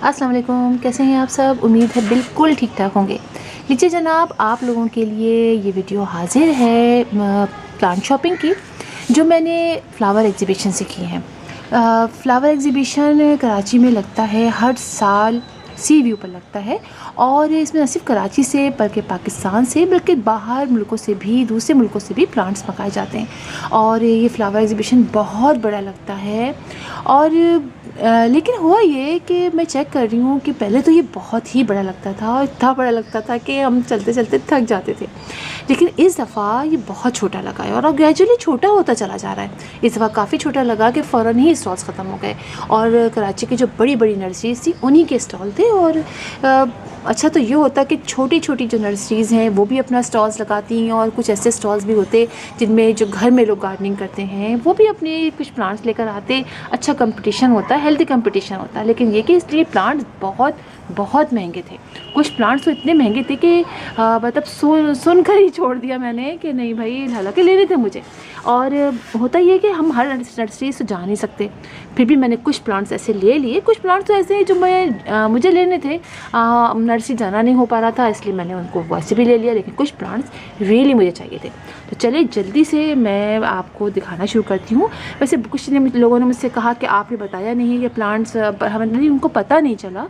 अस्सलाम वालेकुम, कैसे हैं आप सब। उम्मीद है बिल्कुल ठीक ठाक होंगे। लीजिए जनाब, आप लोगों के लिए ये वीडियो हाजिर है प्लांट शॉपिंग की, जो मैंने फ़्लावर एग्ज़िबिशन से की है। फ़्लावर एग्ज़िबिशन कराची में लगता है हर साल, सी व्यू पर लगता है, और इसमें न सिर्फ कराची से बल्कि पाकिस्तान से बल्कि बाहर मुल्कों से भी, दूसरे मुल्कों से भी प्लांट्स मंगाए जाते हैं। और ये फ़्लावर एग्ज़िबिशन बहुत बड़ा लगता है। और लेकिन हुआ ये कि मैं चेक कर रही हूँ कि पहले तो ये बहुत ही बड़ा लगता था, और इतना बड़ा लगता था कि हम चलते चलते थक जाते थे। लेकिन इस दफ़ा ये बहुत छोटा लगा है, और अब ग्रेजुअली छोटा होता चला जा रहा है। इस दफ़ा काफ़ी छोटा लगा कि फ़ौरन ही स्टॉल्स ख़त्म हो गए, और कराची की जो बड़ी बड़ी नर्सरीज़ थी उन्हीं के स्टॉल थे। और अच्छा तो ये होता कि छोटी छोटी जो नर्सरीज़ हैं वो भी अपना स्टॉल्स लगाती हैं, और कुछ ऐसे स्टॉल्स भी होते जिनमें जो घर में लोग गार्डनिंग करते हैं वो भी अपने कुछ प्लांट्स लेकर आते। अच्छा कंपटीशन होता है, हेल्दी कंपटीशन होता है। लेकिन ये कि इसलिए प्लांट्स बहुत बहुत महंगे थे। कुछ प्लांट्स तो इतने महंगे थे कि मतलब सुनकर ही छोड़ दिया मैंने कि नहीं भाई, हालांकि लेने थे मुझे। और होता ये कि हम हर नर्सरी से जा नहीं सकते, फिर भी मैंने कुछ प्लांट्स ऐसे ले लिए। कुछ प्लांट्स तो ऐसे हैं जो मुझे लेने थे, नर्सरी जाना नहीं हो पा रहा था, इसलिए मैंने उनको वैसे भी ले लिया। लेकिन कुछ प्लांट्स रियली मुझे चाहिए थे। तो चलिए जल्दी से मैं आपको दिखाना शुरू करती हूँ। वैसे कुछ लोगों ने मुझसे कहा कि आपने बताया नहीं ये प्लांट्स, हमें उनको पता नहीं चला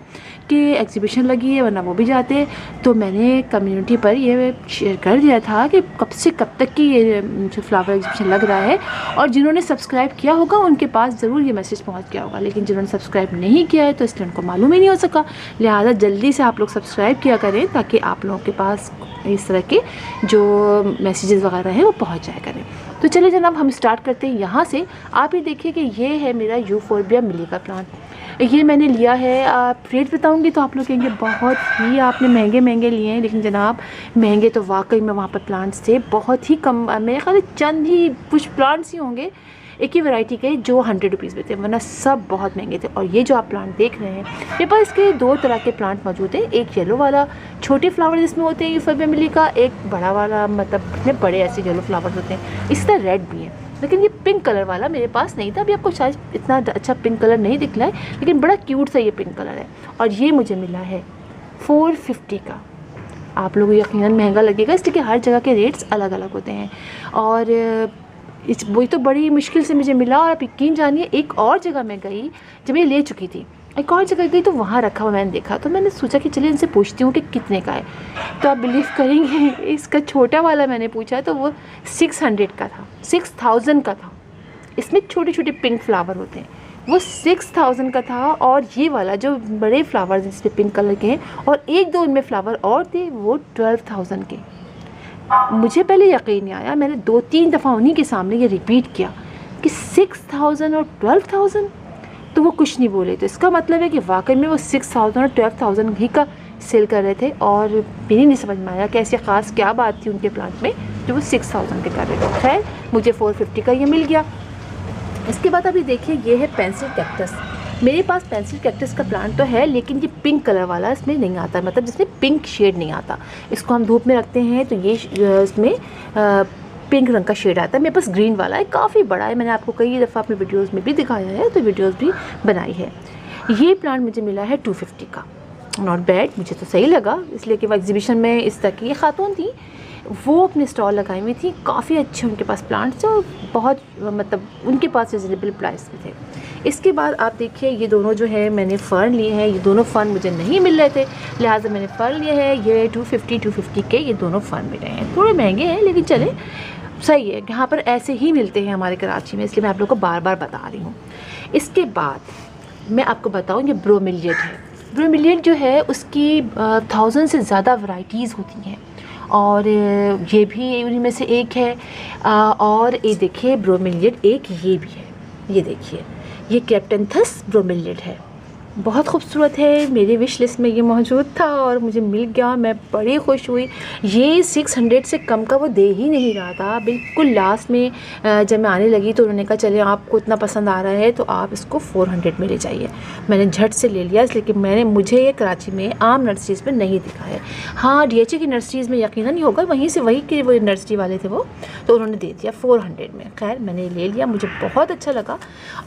कि एग्ज़िबिशन लगी है, वरना वो भी जाते। तो मैंने कम्युनिटी पर ये शेयर कर दिया था कि कब से कब तक की ये जो फ्लावर एग्ज़िबिशन लग रहा है, और जिन्होंने सब्सक्राइब किया होगा उनके पास ज़रूर ये मैसेज पहुंच गया होगा। लेकिन जिन्होंने सब्सक्राइब नहीं किया है तो इसलिए उनको मालूम ही नहीं हो सका। लिहाजा जल्दी से आप लोग सब्सक्राइब किया करें, ताकि आप लोगों के पास इस तरह के जो मैसेजेस वगैरह हैं वो पहुँच जाया करें। तो चलिए जनाब, हम स्टार्ट करते हैं यहाँ से। आप ये देखिए कि ये है मेरा यूफोर्बिया मिली का प्लांट। ये मैंने लिया है, आप रेट बताऊंगी तो आप लोग कहेंगे बहुत ही आपने महंगे महंगे लिए हैं। लेकिन जनाब, महंगे तो वाकई में वहाँ पर प्लांट्स थे बहुत ही कम। मेरे ख्याल चंद ही कुछ प्लांट्स ही होंगे एक ही वैरायटी के जो 100 रुपीज़ में थे, वरना सब बहुत महंगे थे। और ये जो आप प्लांट देख रहे हैं, मेरे पास इसके दो तरह के प्लांट मौजूद हैं। एक येलो वाला छोटे फ्लावर जिसमें होते हैं यूफोर्बिया मिली का, एक बड़ा वाला मतलब इतने बड़े ऐसे येलो फ्लावर्स होते हैं। इस तरह रेड भी है, लेकिन ये पिंक कलर वाला मेरे पास नहीं था। अभी आपको शायद इतना अच्छा पिंक कलर नहीं दिख रहा है, लेकिन बड़ा क्यूट सा ये पिंक कलर है। और ये मुझे मिला है 450 का। आप लोगों को यकीनन महंगा लगेगा, इसलिए कि हर जगह के रेट्स अलग अलग होते हैं। और वही तो बड़ी मुश्किल से मुझे मिला। और आप यकीन जानिए, एक और जगह मैं गई जब ये ले चुकी थी, एक और जगह गई तो वहाँ रखा हुआ मैंने देखा, तो मैंने सोचा कि चलिए इनसे पूछती हूँ कि कितने का है। तो आप बिलीव करेंगे, इसका छोटा वाला मैंने पूछा तो वो 600 का था, 6000 का था। इसमें छोटे छोटे पिंक फ्लावर होते हैं, वो 6000 का था। और ये वाला जो बड़े फ्लावर जिसपे पिंक कलर के हैं और एक दो उनमें फ्लावर और थे, वो 12000 के। मुझे पहले यकीन नहीं आया, मैंने 2-3 दफ़ा उन्हीं के सामने ये रिपीट किया कि 6000 और 12000। तो वो कुछ नहीं बोले। तो इसका मतलब है कि वाकई में वो 6000 और 12000 ही का सेल कर रहे थे। और मेरी नहीं समझ में आया कि ऐसी ख़ास क्या बात थी उनके प्लांट में जो वो 6000 के कर रहे थे। खैर, मुझे 450 का ये मिल गया। इसके बाद अभी देखिए, ये है पेंसिल कैक्टस। मेरे पास पेंसिल कैक्टस का प्लांट तो है, लेकिन ये पिंक कलर वाला इसमें नहीं आता, मतलब जिसमें पिंक शेड नहीं आता। इसको हम धूप में रखते हैं तो ये इसमें पिंक रंग का शेड आता है। मेरे पास ग्रीन वाला है, काफ़ी बड़ा है। मैंने आपको कई दफ़ा अपने वीडियोस में भी दिखाया है, तो वीडियोस भी बनाई है। ये प्लांट मुझे मिला है 250 का। नॉट बैड, मुझे तो सही लगा, इसलिए कि वो एग्जीबिशन में इस तरह की खातून थी, वो अपने स्टॉल लगाई हुई थी। काफ़ी अच्छे उनके पास प्लांट्स थे, और बहुत मतलब उनके पास रिजनेबल प्राइस में थे। इसके बाद आप देखिए, ये दोनों जो है मैंने फ़र्न लिए हैं। ये दोनों फ़र्न मुझे नहीं मिल रहे थे, लिहाजा मैंने फ़र्न लिए हैं। ये 250 के ये दोनों फ़र्न मिले हैं। थोड़े महंगे हैं, लेकिन चले सही है। यहाँ पर ऐसे ही मिलते हैं हमारे कराची में, इसलिए मैं आप लोग को बार बार बता रही हूँ। इसके बाद मैं आपको बताऊँ, ये ब्रोमिलियड है। ब्रोमिलियड जो है उसकी 1000 से ज़्यादा वैरायटीज़ होती हैं, और ये भी उन्हीं में से एक है। और ये देखिए ब्रोमिलियड एक ये भी है, ये देखिए, ये कैप्टेंथस ब्रोमिलियड है। बहुत खूबसूरत है। मेरी विश लिस्ट में ये मौजूद था और मुझे मिल गया, मैं बड़ी खुश हुई। ये 600 से कम का वो दे ही नहीं रहा था। बिल्कुल लास्ट में जब मैं आने लगी तो उन्होंने कहा चले आपको इतना पसंद आ रहा है तो आप इसको 400 में ले जाइए। मैंने झट से ले लिया, इसलिए मुझे ये कराची में आम नर्सरीज़ में नहीं दिखा है। हाँ, DHA की नर्सरीज़ में यकीनन ही होगा, वहीं से वही के वो नर्सरी वाले थे वो, तो उन्होंने दे दिया 400 में। खैर मैंने ले लिया, मुझे बहुत अच्छा लगा।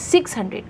600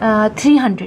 300